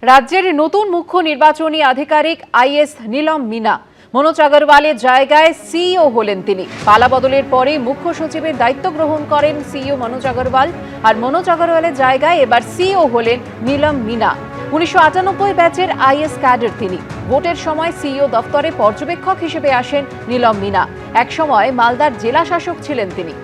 রাজ্যের নতুন মুখ্য নির্বাচনী আধিকারিক আইএস নীলম মিনা। মনোজ আগরওয়ালের জায়গায় সিইও হলেন তিনি। পালাবদলের পরে মুখ্য সচিবের দায়িত্ব গ্রহণ করেন সিইও মনোজ আগরওয়াল। আর মনোজ আগরওয়ালের জায়গায় এবার সিইও হলেন নীলম মিনা। 1998 ব্যাচের আইএস ক্যাডার তিনি। ভোটের সময় সিইও দফতরে পর্যবেক্ষক হিসেবে আসেন নীলম মিনা। একসময় মালদার জেলা শাসক ছিলেন তিনি।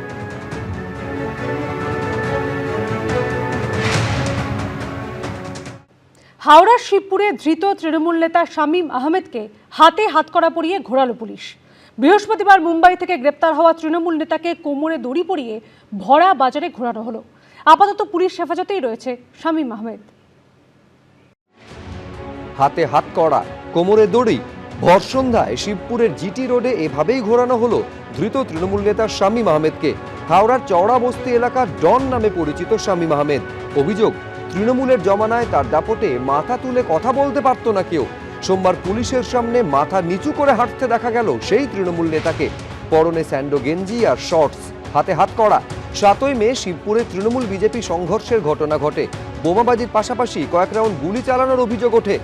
হাওড়ার শিবপুরে ধৃত তৃণমূল নেতা শামীম আহমেদকে হাতে হাতকড়া পরিয়ে ঘোরালো পুলিশ। বৃহস্পতিবার মুম্বাই থেকে গ্রেপ্তার হওয়া তৃণমূল নেতাকে কোমরে দড়ি পরিয়ে ভরা বাজারে ঘোরানো হলো। আপাতত পুলিশ হেফাজতেই রয়েছে শামীম আহমেদ। হাতে হাতকড়া, কোমরে দড়ি, ভর সন্ধ্যায় শিবপুরের জিটি রোডে এভাবেই ঘোরানো হলো ধৃত তৃণমূল নেতা শামীম আহমেদকে। হাওড়ার চওড়া বস্তি এলাকার ডন নামে পরিচিত শামীম আহমেদ। অভিযোগ, তৃণমূলের জমানায় তার দাপটে মাথা তুলে কথা বলতে পারত না কেউ। সোমবার পুলিশের সামনে মাথা নিচু করে হাঁটতে দেখা গেল সেই তৃণমূল নেতাকে। পরনে স্যান্ডো গেঞ্জি আর শর্টস, হাতে হাতকড়া। 7ই মে শিবপুরে তৃণমূল বিজেপি সংঘর্ষের ঘটনা ঘটে। বোমাবাজির পাশাপাশি কয়েক রাউন্ড গুলি চালানোর অভিযোগ ওঠে।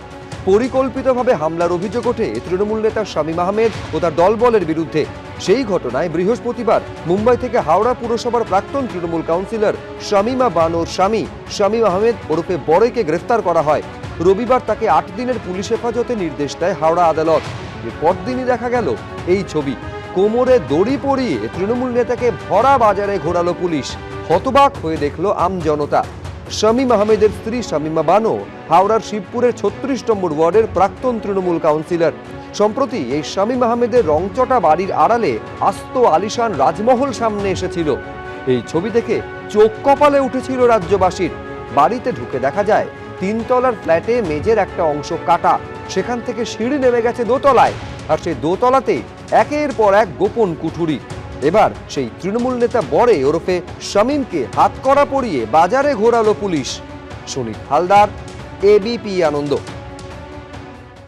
পরিকল্পিতভাবে হামলার অভিযোগ ওঠে তৃণমূল নেতা শামীম আহমেদ ও তার দলবলের বিরুদ্ধে। সেই ঘটনায় বৃহস্পতিবার মুম্বাই থেকে হাওড়া পুরসভার প্রাক্তন তৃণমূল কাউন্সিলর শামীমা বানোর স্বামী শামীম আহমেদ ওরফে বড়ইকে গ্রেফতার করা হয়। রবিবার তাকে 8 দিনের পুলিশ হেফাজতে নির্দেশ দেয় হাওড়া আদালত। এর পরদিনই দেখা গেল এই ছবি। কোমরে দড়ি পরিয়ে তৃণমূল নেতাকে ভরা বাজারে ঘোরালো পুলিশ। হতবাক হয়ে দেখল আমজনতা। শামীম আহমেদের স্ত্রী শামীমা বানো হাওড়ার শিবপুরের 36 নম্বর ওয়ার্ডের প্রাক্তন তৃণমূল কাউন্সিলর। সম্প্রতি এই শামীম আহমেদের রংচটা বাড়ির আড়ালে আস্ত আলিশান রাজমহল সামনে এসেছিল। এই ছবি দেখে চোখ কপালে উঠেছিল রাজ্যবাসীর। বাড়িতে ঢুকে দেখা যায় 3 তলার ফ্ল্যাটে মেঝের একটা অংশ কাটা। সেখান থেকে সিঁড়ি নেমে গেছে দোতলায়। আর সেই দোতলাতেই একের পর এক গোপন কুঠুরি। এবার সেই তৃণমূল নেতা বড়ে ওরফে শামীমকে হাতকড়া পরিয়ে বাজারে ঘোরালো পুলিশ। সুনীল হালদার, এবিপি আনন্দ।